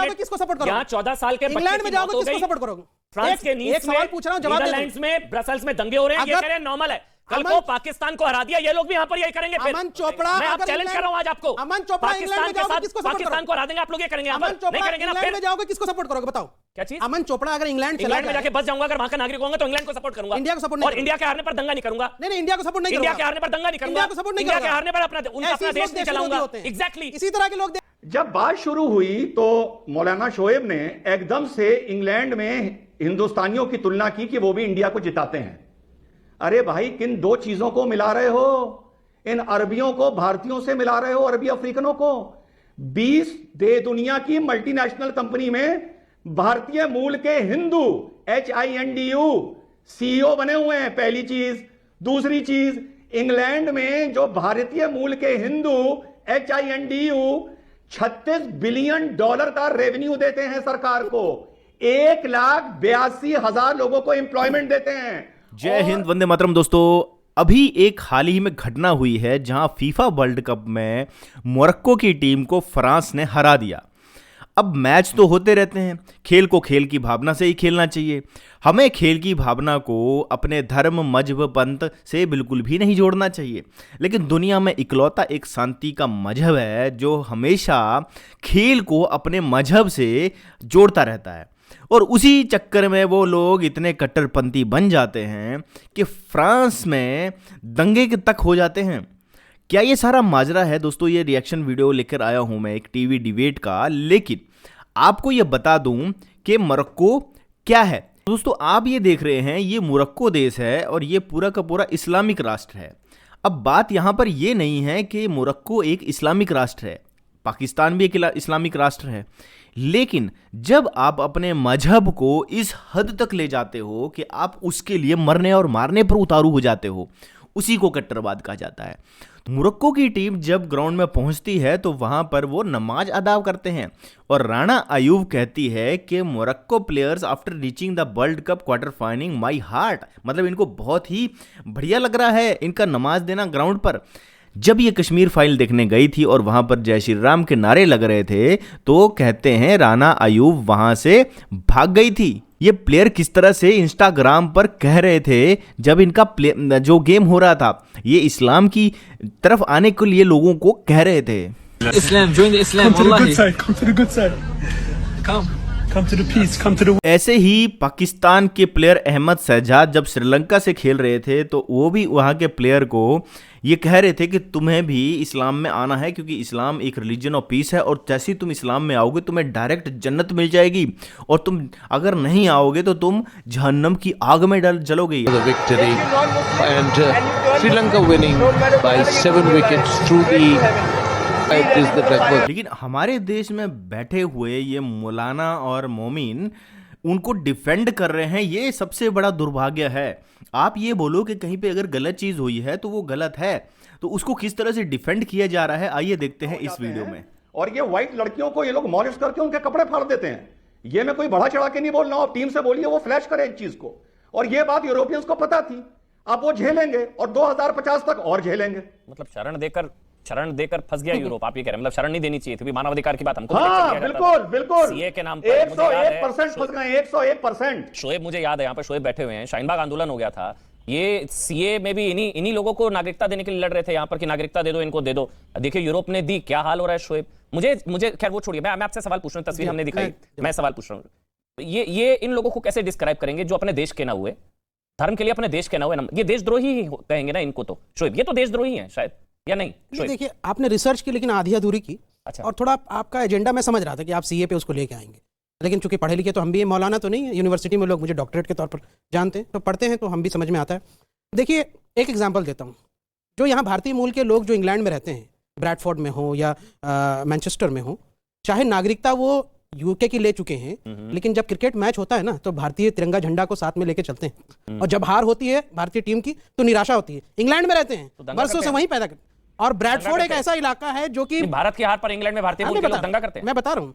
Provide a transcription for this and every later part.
जाओगे किसको सपोर्ट करोगे? यहाँ 14 साल के इंग्लैंड में जाओगे किसको सपोर्ट करोगे? फ्रांस के नीस एक सवाल पूछ रहा हूं, जवाब दे दो। में, ब्रसल्स में दंगे हो रहे हैं, ये कह रहे हैं नॉर्मल है। कल को पाकिस्तान को हरा दिया, ये लोग भी यहाँ पर यही करेंगे। अमन चोपड़ा, मैं आप चैलेंज कर रहा हूं आज आपको। अमन चोपड़ा इंग्लैंड में जाओगे किसको सपोर्ट करोगे? पाकिस्तान को हरा देंगे आप लोग, ये करेंगे। अमन चोपड़ा नहीं करेंगे ना, इंग्लैंड में जाओगे किसको सपोर्ट करोगे बताओ? क्या चीज? अमन चोपड़ा अगर इंग्लैंड में जाके बस जाऊंगा, अगर वहां का नागरिक होगा तो इंग्लैंड को सपोर्ट करूंगा। इंडिया को सपोर्ट नहीं, और इंडिया के हारने पर दंगा नहीं करूंगा। नहीं, इंडिया को सपोर्ट नहीं करूंगा। इंडिया के हारने पर दंगा नहीं करूंगा। इंडिया को सपोर्ट नहीं इंडिया करूंगा। के हारने पर अपना देश नहीं चलाऊंगा। एग्जैक्टली इसी तरह के लोग। जब बात शुरू हुई तो मौलाना शोएब ने एकदम से इंग्लैंड में हिंदुस्तानियों की तुलना की कि वो भी इंडिया को जिताते हैं। अरे भाई, किन दो चीजों को मिला रहे हो? इन अरबियों को भारतीयों से मिला रहे हो, अरबी अफ्रीकनों को। 20 दुनिया की मल्टीनेशनल कंपनी में भारतीय मूल के हिंदू HINDU CEO बने हुए हैं, पहली चीज। दूसरी चीज, इंग्लैंड में जो भारतीय मूल के हिंदू HINDU $36 बिलियन का रेवेन्यू देते हैं सरकार को। 1,82,000 लोगों को एम्प्लॉयमेंट देते हैं। जय हिंद, वंदे मातरम। दोस्तों, अभी एक हाल ही में घटना हुई है जहां फीफा वर्ल्ड कप में मोरक्को की टीम को फ्रांस ने हरा दिया। अब मैच तो होते रहते हैं, खेल को खेल की भावना से ही खेलना चाहिए। हमें खेल की भावना को अपने धर्म, मजहब, पंथ से बिल्कुल भी नहीं जोड़ना चाहिए। लेकिन दुनिया में इकलौता एक शांति का मजहब है जो हमेशा खेल को अपने मजहब से जोड़ता रहता है। और उसी चक्कर में वो लोग इतने कट्टरपंथी बन जाते हैं कि फ्रांस में दंगे तक हो जाते हैं। क्या ये सारा माजरा है? दोस्तों, ये रिएक्शन वीडियो लेकर आया हूं मैं एक टीवी डिबेट का, लेकिन आपको ये बता दूं कि मोरक्को क्या है। दोस्तों, आप ये देख रहे हैं, ये मोरक्को देश है और ये पूरा का पूरा इस्लामिक राष्ट्र है। अब बात यहाँ पर ये नहीं है कि मोरक्को एक इस्लामिक राष्ट्र है, पाकिस्तान भी एक इस्लामिक राष्ट्र है, लेकिन जब आप अपने मजहब को इस हद तक ले जाते हो कि आप उसके लिए मरने और मारने पर उतारू हो जाते हो, उसी को कट्टरवाद कहा जाता है। मोरक्को की टीम जब ग्राउंड में पहुंचती है तो वहां पर वो नमाज अदा करते हैं और राना अयूब कहती है कि Morocco players after reaching the world cup quarter final my heart, मतलब इनको बहुत ही बढ़िया लग रहा है इनका नमाज देना ग्राउंड पर। जब ये कश्मीर फाइल देखने गई थी और वहां पर जय श्री राम के नारे लग रहे थे तो कहते हैं राना अयूब वहां से भाग गई थी। ये प्लेयर किस तरह से इंस्टाग्राम पर कह रहे थे जब इनका जो गेम हो रहा था, ये इस्लाम की तरफ आने के लिए लोगों को कह रहे थे। इस्लाम, join the Islam, come to the good side, come to the good side, come to the peace, come to the। ऐसे ही पाकिस्तान के प्लेयर अहमद शहजाद जब श्रीलंका से खेल रहे थे तो वो भी वहाँ के प्लेयर को ये कह रहे थे कि तुम्हें भी इस्लाम में आना है क्योंकि इस्लाम एक रिलीजन ऑफ पीस है और जैसे ही तुम इस्लाम में आओगे तुम्हें डायरेक्ट जन्नत मिल जाएगी और तुम अगर नहीं आओगे तो तुम जहन्नम की आग में जलोगे। Victory and Sri Lanka winning by 7 wickets through the. लेकिन हमारे देश में बैठे हुए ये मौलाना और मोमिन उनको डिफेंड कर रहे हैं, ये सबसे बड़ा दुर्भाग्य है। आप ये बोलो कि कहीं पे अगर गलत चीज हुई है तो वो गलत है, तो उसको किस तरह से डिफेंड किया जा रहा है, आइए देखते हैं इस वीडियो में। और ये व्हाइट लड़कियों को ये लोग मॉलिश करके उनके कपड़े फाड़ देते हैं। ये मैं कोई बढ़ा चढ़ा के नहीं बोल रहा हूं, टीम से बोलिए वो फ्लैश करे इस चीज को। और ये बात यूरोपियंस को पता थी, अब वो झेलेंगे और 2050 तक और झेलेंगे। मतलब शरण देकर फंस गया यूरोप, आप ये कह रहे हैं? मतलब शरण नहीं देनी चाहिए थी, मानवाधिकार की बात हमको। हाँ, बिल्कुल सीए के नाम पर 101% फंस गए, 101%। शोएब, मुझे याद है यहाँ पर शोएब बैठे हुए हैं, शाहीन बाग आंदोलन हो गया था, ये सीए में भी इन्हीं लोगों को नागरिकता देने के लिए लड़ रहे थे यहाँ पर कि नागरिकता दे दो, इनको दे दो। देखिए यूरोप ने दी, क्या हाल हो रहा है शोएब। मुझे खैर वो छोड़िए, मैं आपसे सवाल पूछ रहा हूँ, तस्वीर हमने दिखाई, मैं सवाल पूछ रहा हूँ, ये इन लोगों को कैसे डिस्क्राइब करेंगे जो अपने देश के ना हुए, धर्म के लिए अपने देश के ना हुए? ये देशद्रोही कहेंगे ना इनको तो शोएब, ये तो देशद्रोही है शायद, या नहीं? देखिए, आपने रिसर्च की लेकिन आधी अधूरी की। अच्छा। और थोड़ा आपका एजेंडा मैं समझ रहा था कि आप सीए पे उसको लेके आएंगे, लेकिन चूंकि पढ़े लिखे तो हम भी, मौलाना तो नहीं है, यूनिवर्सिटी में लोग मुझे डॉक्टरेट के तौर पर जानते हैं, तो पढ़ते हैं तो हम भी समझ में आता है। देखिए, एक एग्जांपल देता हूँ। जो यहाँ भारतीय मूल के लोग जो इंग्लैंड में रहते हैं, ब्रैडफोर्ड में हो या मैनचेस्टर में हो, चाहे नागरिकता वो यूके की ले चुके हैं, लेकिन जब क्रिकेट मैच होता है ना तो भारतीय तिरंगा झंडा को साथ में लेके चलते हैं। और जब हार होती है भारतीय टीम की तो निराशा होती है। इंग्लैंड में रहते हैं, बरसों से वहीं पैदा करते। और ब्रैडफोर्ड एक ऐसा इलाका है जो कि भारत की हार पर इंग्लैंड में भारतीय मूल के लोग दंगा करते हैं। मैं बता रहा हूँ,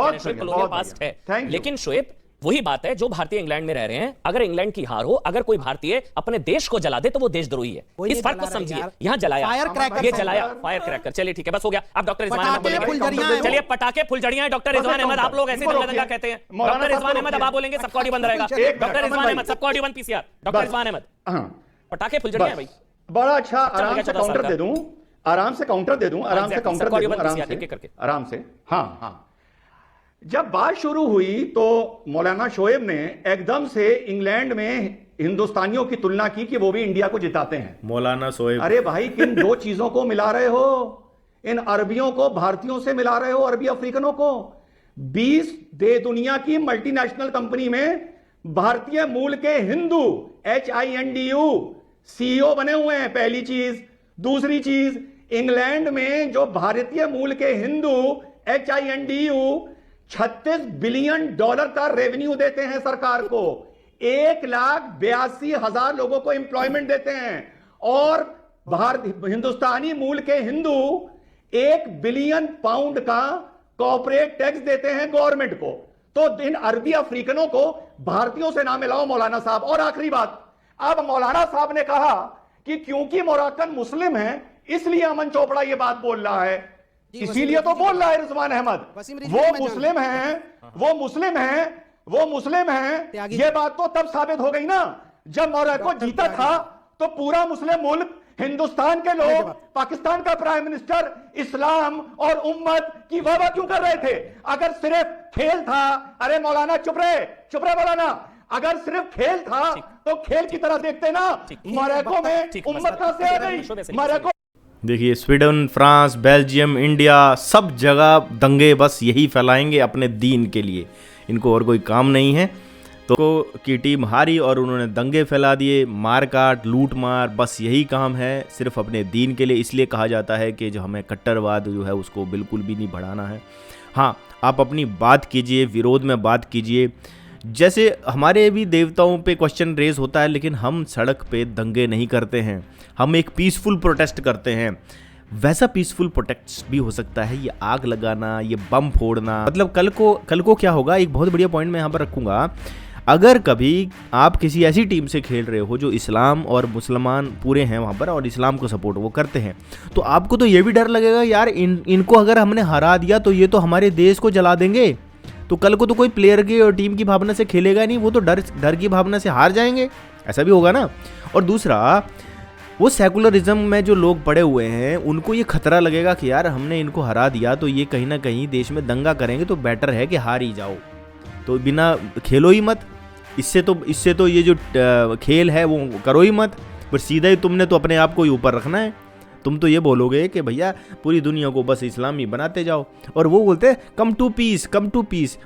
बहुत है, शोएब बढ़िया, कॉलोनियल बहुत पास्ट बढ़िया। है, Thank you. लेकिन शोएब वही बात है जो भारतीय इंग्लैंड में रह रहे हैं, अगर इंग्लैंड की हार हो, अगर कोई भारतीय अपने देश को जला दे तो वो देशद्रोही है। कोई इस नहीं फर्क को जला रहा समझिए। यार। यहां जलाया, फायर क्रैकर ये से जलाया, यार। Fire cracker. चलिए ठीक है, बस हो गया। अब डॉक्टर रिजवान अहमद पटाखे बोलेंगे। फुलझड़ियां हैं। चलिए पटाखे फुलझड़ियां हैं। डॉक्टर रिजवान अहमद, आप लोग ऐसे इनको दंगा रोकिए। कहते हैं। मौलाना डॉक्टर साहब रिजवान को अहमद, अब आप बोलेंगे सबका ऑडियो बंद रहेगा। एक डॉक्टर मिनट, रिजवान भाई। अहमद, सबका ऑडियो बंद पीसीआर। डॉक्टर बस। रिजवान अहमद, हाँ, पटाखे फुलझड़ियां हैं भाई। बड़ा अच्छा, चल आराम गया से 14 साल काउंटर का। दे दूं, आराम से काउंटर दे दूं, आराम से exactly, काउंटर सबको दे ऑडियो दूं, बंद आराम किया, से, एक-एक करके। आराम से। हाँ हाँ, जब बात शुरू हुई तो मौलाना शोएब ने एकदम से इंग्लैंड में हिंदुस्तानियों की तुलना की कि वो भी इंडिया को जिताते हैं। मौलाना शोएब, अरे भाई, किन दो चीजों को मिला रहे हो? इन अरबियों को भारतीयों से मिला रहे हो, अरबी अफ्रीकनों को। 20 दुनिया की मल्टीनेशनल कंपनी में भारतीय मूल के हिंदू HINDU CEO बने हुए हैं, पहली चीज। दूसरी चीज, इंग्लैंड में जो भारतीय मूल के हिंदू HINDU 36 बिलियन डॉलर का रेवेन्यू देते हैं सरकार को, 1,82,000 लोगों को एम्प्लॉयमेंट देते हैं, और हिंदुस्तानी मूल के हिंदू 1 बिलियन पाउंड का कॉर्पोरेट टैक्स देते हैं गवर्नमेंट को। तो इन अरबी अफ्रीकनों को भारतीयों से ना मिलाओ मौलाना साहब। और आखिरी बात, अब मौलाना साहब ने कहा कि क्योंकि मोरक्कन मुस्लिम है इसलिए अमन चोपड़ा ये बात बोल रहा है, इसीलिए तो बोल रहा है रिजवान अहमद। वो मुस्लिम हैं, वो मुस्लिम हैं, वो मुस्लिम हैं। ये बात तो तब साबित हो गई ना जब मोरक्को जीता था, तो पूरा मुस्लिम मुल्क, हिंदुस्तान के लोग, पाकिस्तान का प्राइम मिनिस्टर इस्लाम और उम्मत की वाह क्यों कर रहे थे? अगर सिर्फ खेल था, अरे मौलाना चुप रहे मौलाना, अगर सिर्फ खेल था तो खेल की तरह देखते ना। मोरक्को में उम्मत कहां से आ गई? मोरक्को, देखिए स्वीडन, फ्रांस, बेल्जियम, इंडिया, सब जगह दंगे बस यही फैलाएंगे अपने दीन के लिए, इनको और कोई काम नहीं है। तो की टीम हारी और उन्होंने दंगे फैला दिए, मार काट, लूट मार, बस यही काम है, सिर्फ अपने दीन के लिए। इसलिए कहा जाता है कि जो हमें कट्टरवाद जो है उसको बिल्कुल भी नहीं बढ़ाना है। हाँ, आप अपनी बात कीजिए, विरोध में बात कीजिए। जैसे हमारे भी देवताओं पे क्वेश्चन रेज होता है, लेकिन हम सड़क पे दंगे नहीं करते हैं, हम एक पीसफुल प्रोटेस्ट करते हैं। वैसा पीसफुल प्रोटेस्ट भी हो सकता है ये आग लगाना, ये बम फोड़ना। मतलब कल को क्या होगा, एक बहुत बढ़िया पॉइंट मैं यहाँ पर रखूँगा। अगर कभी आप किसी ऐसी टीम से खेल रहे हो जो इस्लाम और मुसलमान पूरे हैं वहाँ पर और इस्लाम को सपोर्ट वो करते हैं, तो आपको तो ये भी डर लगेगा यार इनको अगर हमने हरा दिया तो ये तो हमारे देश को जला देंगे। तो कल को तो कोई प्लेयर की और टीम की भावना से खेलेगा नहीं, वो तो डर की भावना से हार जाएंगे, ऐसा भी होगा ना। और दूसरा, वो सेकुलरिज्म में जो लोग पड़े हुए हैं उनको ये खतरा लगेगा कि यार हमने इनको हरा दिया तो ये कहीं ना कहीं देश में दंगा करेंगे, तो बेटर है कि हार ही जाओ, तो बिना खेलो ही मत। इससे तो ये जो खेल है वो करो ही मत, बस सीधा ही तुमने तो अपने आप को ही ऊपर रखना है। तुम तो ये बोलोगे कि भैया पूरी दुनिया को बस इस्लामी बनाते जाओ, और वो बोलते हैं कम टू पीस,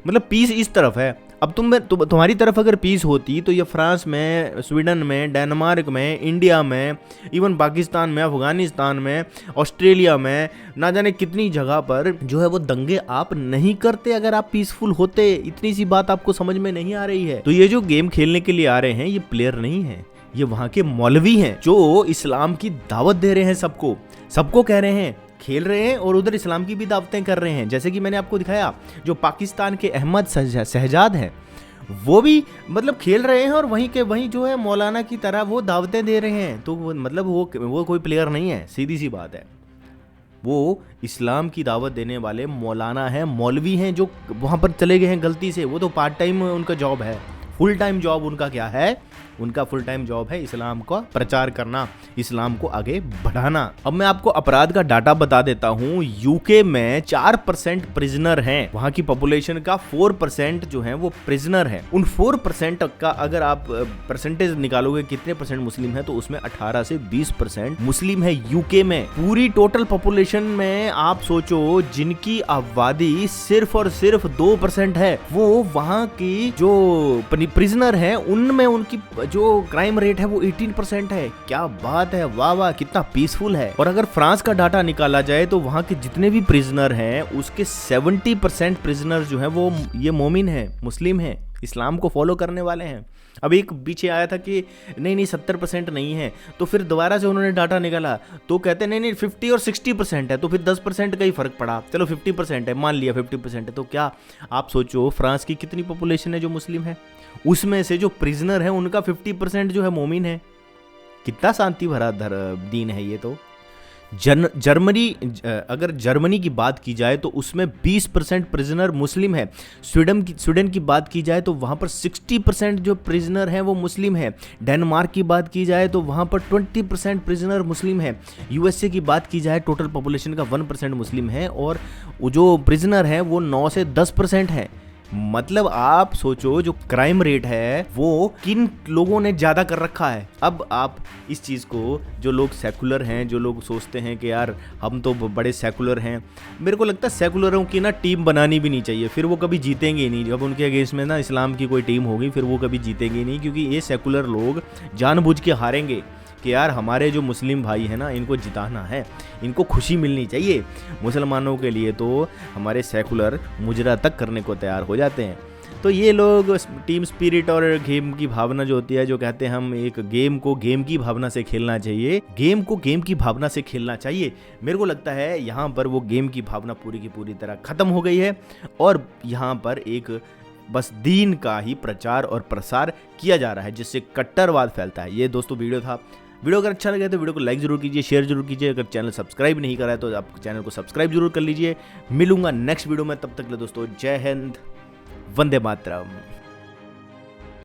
मतलब पीस इस तरफ है। अब तुम्हारी तरफ अगर पीस होती तो ये फ्रांस में, स्वीडन में, डेनमार्क में, इंडिया में, इवन पाकिस्तान में, अफगानिस्तान में, ऑस्ट्रेलिया में, ना जाने कितनी जगह पर जो है वो दंगे आप नहीं करते अगर आप पीसफुल होते। इतनी सी बात आपको समझ में नहीं आ रही है। तो ये जो गेम खेलने के लिए आ रहे हैं ये प्लेयर नहीं है, ये वहाँ के मौलवी हैं जो इस्लाम की दावत दे रहे हैं, सबको कह रहे हैं, खेल रहे हैं और उधर इस्लाम की भी दावतें कर रहे हैं। जैसे कि मैंने आपको दिखाया, जो पाकिस्तान के अहमद शहजाद हैं वो भी मतलब खेल रहे हैं और वहीं जो है मौलाना की तरह वो दावतें दे रहे हैं। तो मतलब वो कोई प्लेयर नहीं है, सीधी सी बात है। वो इस्लाम की दावत देने वाले मौलाना हैं, मौलवी हैं जो वहाँ पर चले गए हैं गलती से। वो तो पार्ट टाइम उनका जॉब है, फुल टाइम जॉब उनका क्या है? उनका फुल टाइम जॉब है इस्लाम का प्रचार करना, इस्लाम को आगे बढ़ाना। अब मैं आपको अपराध का डाटा बता देता हूँ। यूके में 4% प्रिजनर हैं, वहाँ की पॉपुलेशन का 4% जो है वो प्रिजनर है। उन 4% का अगर आप परसेंटेज निकालोगे कितने परसेंट मुस्लिम है, तो उसमें 18 से 20% मुस्लिम है यूके में। पूरी टोटल पॉपुलेशन में आप सोचो जिनकी आबादी सिर्फ और सिर्फ 2% है, वो वहाँ की जो प्रिजनर है उनमें उनकी जो क्राइम रेट है वो 18% है। क्या बात है, वाह वाह, कितना पीसफुल है। और अगर फ्रांस का डाटा निकाला जाए तो वहाँ के जितने भी प्रिजनर हैं उसके 70% प्रिजनर जो है वो ये मोमिन है, मुस्लिम है, इस्लाम को फॉलो करने वाले हैं। अब एक पीछे आया था कि नहीं 70% नहीं है, तो फिर दोबारा से उन्होंने डाटा निकाला तो कहते हैं नहीं 50 और 60% है, तो फिर 10% का ही फर्क पड़ा। चलो 50% है, मान लिया 50% है, तो क्या आप सोचो फ्रांस की कितनी पॉपुलेशन है जो मुस्लिम है, उसमें से जो प्रिजनर है उनका 50% जो है मोमिन है। कितना शांति भरा दीन है ये। तो अगर जर्मनी की बात की जाए तो उसमें 20% प्रिजनर मुस्लिम है। स्वीडन की बात की जाए तो वहाँ पर 60% जो प्रिजनर हैं वो मुस्लिम है। डेनमार्क की बात की जाए तो वहाँ पर 20% प्रिजनर मुस्लिम है। यूएसए की बात की जाए टोटल पॉपुलेशन का 1% मुस्लिम है और जो प्रिजनर हैं वो 9 से 10% है। मतलब आप सोचो जो क्राइम रेट है वो किन लोगों ने ज्यादा कर रखा है। अब आप इस चीज को, जो लोग सेकुलर हैं, जो लोग सोचते हैं कि यार हम तो बड़े सेकुलर हैं, मेरे को लगता है सेकुलरों की ना टीम बनानी भी नहीं चाहिए, फिर वो कभी जीतेंगे ही नहीं। जब उनके अगेंस्ट में ना इस्लाम की कोई टीम होगी फिर वो कभी जीतेंगे ही नहीं, क्योंकि ये सेकुलर लोग जानबूझ के हारेंगे कि यार हमारे जो मुस्लिम भाई हैं ना इनको जिताना है, इनको खुशी मिलनी चाहिए। मुसलमानों के लिए तो हमारे सेकुलर मुजरा तक करने को तैयार हो जाते हैं। तो ये लोग टीम स्पिरिट और गेम की भावना जो होती है, जो कहते हैं हम एक गेम को गेम की भावना से खेलना चाहिए, गेम को गेम की भावना से खेलना चाहिए, मेरे को लगता है यहाँ पर वो गेम की भावना पूरी की पूरी तरह ख़त्म हो गई है और यहाँ पर एक बस दीन का ही प्रचार और प्रसार किया जा रहा है जिससे कट्टरवाद फैलता है। ये दोस्तों वीडियो था। वीडियो अगर अच्छा लगे तो वीडियो को लाइक जरूर कीजिए, शेयर जरूर कीजिए। अगर चैनल सब्सक्राइब नहीं करा है तो आप चैनल को सब्सक्राइब जरूर कर लीजिए। मिलूंगा नेक्स्ट वीडियो में, तब तक के लिए दोस्तों जय हिंद, वंदे मातरम।